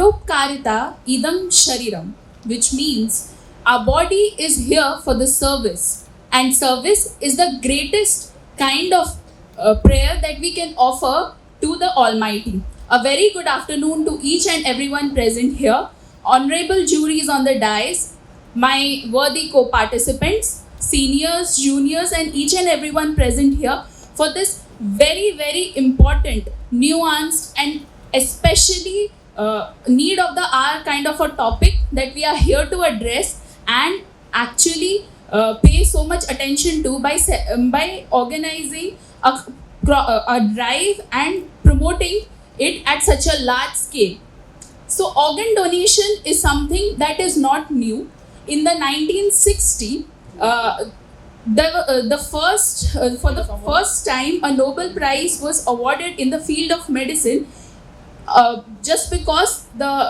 Paropkarita idam shariram, which means our body is here for the service, and service is the greatest kind of prayer that we can offer to the Almighty. A very good afternoon to each and everyone present here, honorable juries on the dais, my worthy co-participants, seniors, juniors, and each and everyone present here for this very, very important, nuanced, and especially need of the hour kind of a topic that we are here to address and actually pay so much attention to by organizing a drive and promoting it at such a large scale. So organ donation is something that is not new. In the 1960, for the first time, a Nobel Prize was awarded in the field of medicine, just because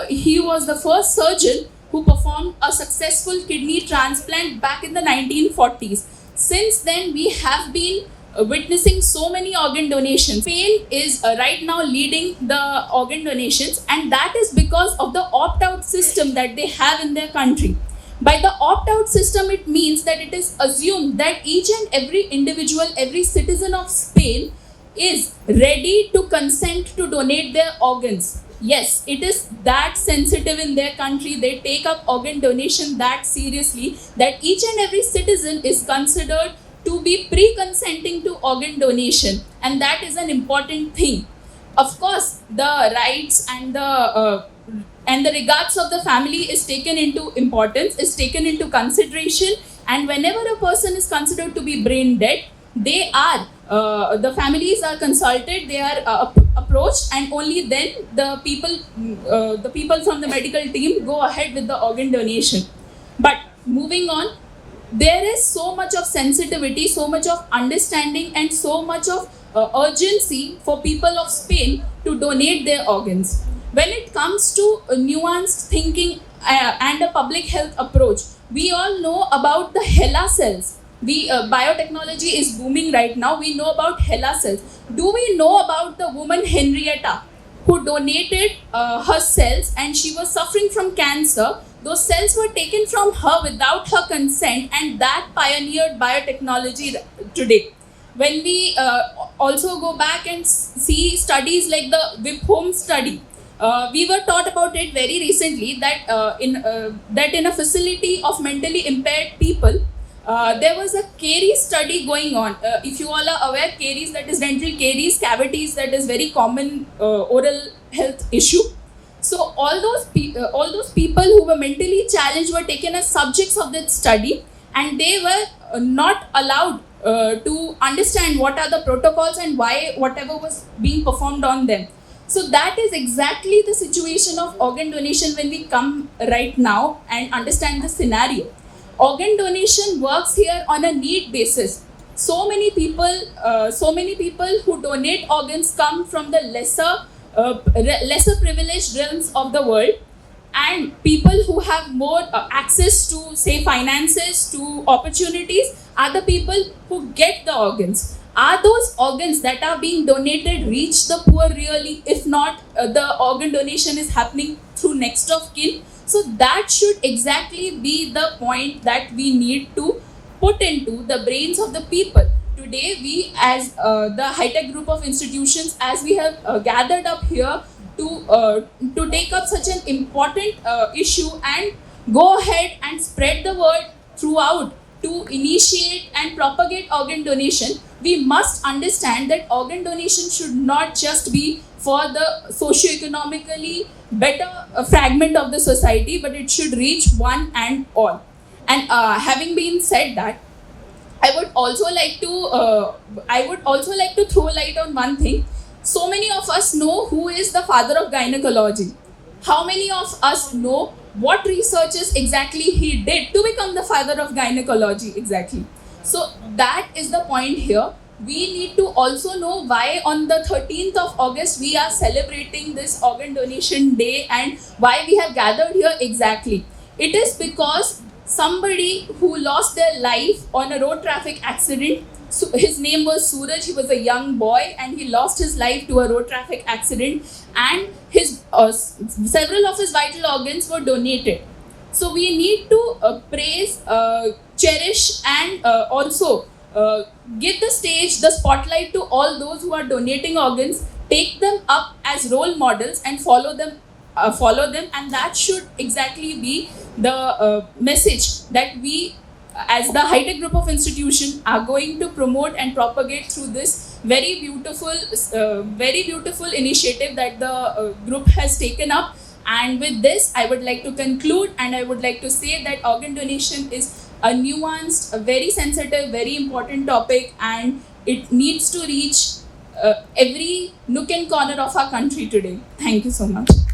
he was the first surgeon who performed a successful kidney transplant back in the 1940s. Since then, we have been witnessing so many organ donations. Spain is right now leading the organ donations, and that is because of the opt-out system that they have in their country. By the opt-out system, it means that it is assumed that each and every individual, every citizen of Spain is ready to consent to donate their organs. Yes, it is that sensitive in their country. They take up organ donation that seriously that each and every citizen is considered to be pre-consenting to organ donation, and that is an important thing. Of course, the rights and the regards of the family is taken into importance, is taken into consideration, and whenever a person is considered to be brain dead, they are the families are consulted, they are approached, and only then the people from the medical team go ahead with the organ donation. But moving on, there is so much of sensitivity, so much of understanding, and so much of urgency for people of Spain to donate their organs. When it comes to nuanced thinking and a public health approach, we all know about the HeLa cells. Biotechnology is booming right now. We know about HeLa cells. Do we know about the woman Henrietta who donated her cells, and she was suffering from cancer? Those cells were taken from her without her consent, and that pioneered biotechnology today. When we also go back and see studies like the Whiphome study, we were taught about it very recently that in a facility of mentally impaired people, there was a caries study going on. If you all are aware, caries, that is dental caries, cavities, that is very common oral health issue. So all those people who were mentally challenged were taken as subjects of that study, and they were not allowed to understand what are the protocols and why whatever was being performed on them. So that is exactly the situation of organ donation when we come right now and understand the scenario. Organ donation works here on a need basis. So many people who donate organs come from the lesser privileged realms of the world, and people who have more access to, say, finances, to opportunities, are the people who get the organs. Are those organs that are being donated reach the poor really? If not, the organ donation is happening through next of kin. So that should exactly be the point that we need to put into the brains of the people. Today, we as the high-tech group of institutions, as we have gathered up here to take up such an important issue and go ahead and spread the word throughout to initiate and propagate organ donation, we must understand that organ donation should not just be for the socio-economically better fragment of the society, but it should reach one and all. And having been said that, I would also like to throw light on one thing. So many of us know who is the father of gynecology. How many of us know what researches exactly he did to become the father of gynecology exactly? So that is the point here. We need to also know why on the 13th of August we are celebrating this organ donation day and why we have gathered here exactly. It is because somebody who lost their life on a road traffic accident So his name was Suraj. He was a young boy, and he lost his life to a road traffic accident. And his several of his vital organs were donated. So we need to praise, cherish, and also give the stage, the spotlight to all those who are donating organs. Take them up as role models and follow them. And that should exactly be the message that we, as the High-Tech Group of Institution, are going to promote and propagate through this very beautiful initiative that the group has taken up. And with this, I would like to conclude, and I would like to say that organ donation is a nuanced, a very sensitive, very important topic, and it needs to reach every nook and corner of our country today. Thank you so much.